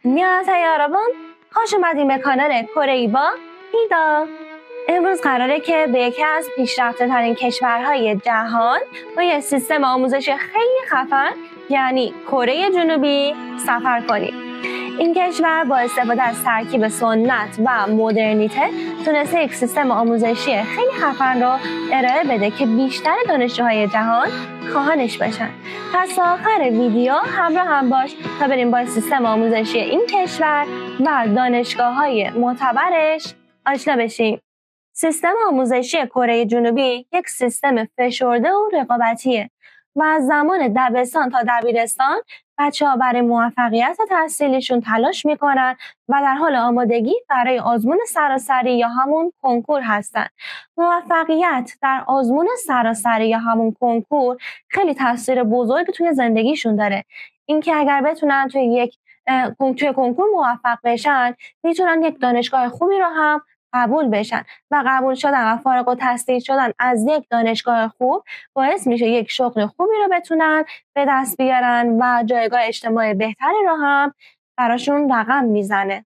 안녕하세요 여러분. خوش اومدین به کانال کره با هیدا. امروز قراره که به یکی از پیشرفته ترین کشورهای جهان با یه سیستم آموزشی خیلی خفن یعنی کره جنوبی سفر کنیم. این کشور با استفاده از ترکیب سنت و مدرنیته تونسته یک سیستم آموزشی خیلی خفن رو ارائه بده که بیشتر دانشجوهای جهان خواهانش بشن. پس تا آخر ویدیو همراه هم باش تا بریم با سیستم آموزشی این کشور و دانشگاه‌های معتبرش آشنا بشیم. سیستم آموزشی کره جنوبی یک سیستم فشرده و رقابتیه و از زمان دبستان تا دبیرستان بچه‌ها برای موفقیت تحصیلیشون تلاش میکنن و در حال آمادگی برای آزمون سراسری یا همون کنکور هستن. موفقیت در آزمون سراسری یا همون کنکور خیلی تاثیر بزرگی توی زندگیشون داره. اینکه اگر بتونن توی کنکور موفق بشن میتونن یک دانشگاه خوبی رو هم قبول بشن و قبول شدن و فارغ التحصیل شدن از یک دانشگاه خوب باعث میشه یک شغل خوبی رو بتونن به دست بیارن و جایگاه اجتماعی بهتری رو هم براشون رقم میزنه.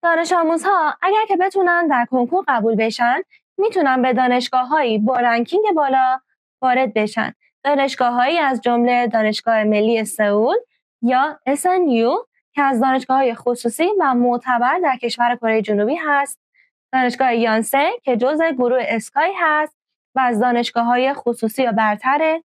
دانش آموزها اگر که بتونن در کنکور قبول بشن میتونن به دانشگاه‌هایی با رنکینگ بالا وارد بشن. دانشگاه‌هایی از جمله دانشگاه ملی سئول یا SNU که از دانشگاه‌های خصوصی و معتبر در کشور کره جنوبی هست، دانشگاه یانسه که جزء گروه اسکای هست و از دانشگاه‌های خصوصی و برتره،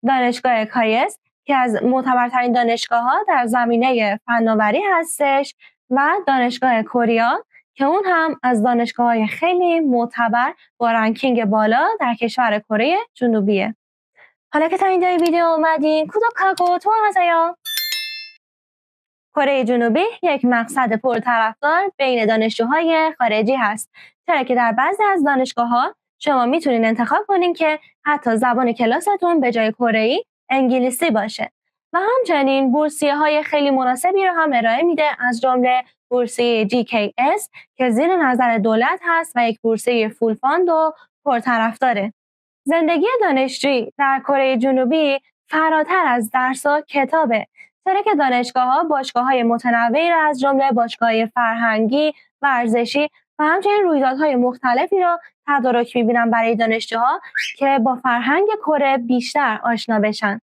دانشگاه کایس که از معتبرترین دانشگاه‌ها در زمینه فناوری هستش و دانشگاه کوریا که اون هم از دانشگاه‌های خیلی معتبر با رنکینگ بالا در کشور کره جنوبیه. حالا که تا اینجای ویدیو اومدین 구독하고 좋아하세요. کره جنوبی یک مقصد پرطرفدار بین دانشجوهای خارجی هست، چرا که در بعضی از دانشگاه‌ها شما میتونین انتخاب کنین که حتی زبان کلاستون به جای کره‌ای انگلیسی باشه و همچنین بورسیه‌های خیلی مناسبی رو هم ارائه میده، از جمله بورسیه GKS که زیر نظر دولت هست و یک بورسیه فول فاند و پرطرفداره. زندگی دانشجویی در کره جنوبی فراتر از درس و کتابه، چرا که دانشگاه‌ها باشگاه‌های متنوعی را از جمله باشگاه‌های فرهنگی، ورزشی و همچنین رویدادهای مختلفی را تدارک می‌بینن برای دانشجوها که با فرهنگ کره بیشتر آشنا بشن.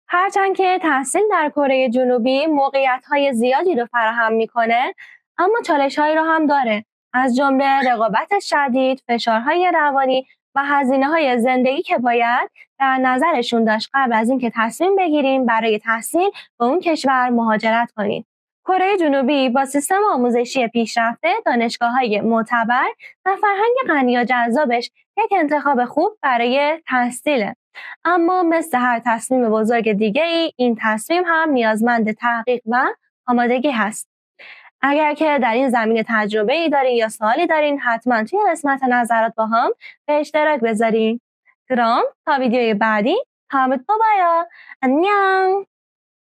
هرچند که تحصیل در کره جنوبی موقعیت‌های زیادی رو فراهم می‌کنه، اما چالش‌هایی رو هم داره، از جمله رقابت شدید، فشارهای روانی و هزینه‌های زندگی که باید در نظرشون داشت قبل از اینکه تصمیم بگیریم برای تحصیل به اون کشور مهاجرت کنیم. کره جنوبی با سیستم آموزشی پیشرفته، دانشگاه‌های معتبر و فرهنگ غنی و جذابش یک انتخاب خوب برای تحصیله. اما مثل هر تصمیم بزرگ دیگه‌ای این تصمیم هم نیازمند تحقیق و آمادگی هست. اگر که در این زمینه تجربه‌ای دارین یا سوالی دارین حتما توی قسمت نظرات با هم به اشتراک بذارین. تا ویدیوی بعدی 다음에 또 봐요. 안녕.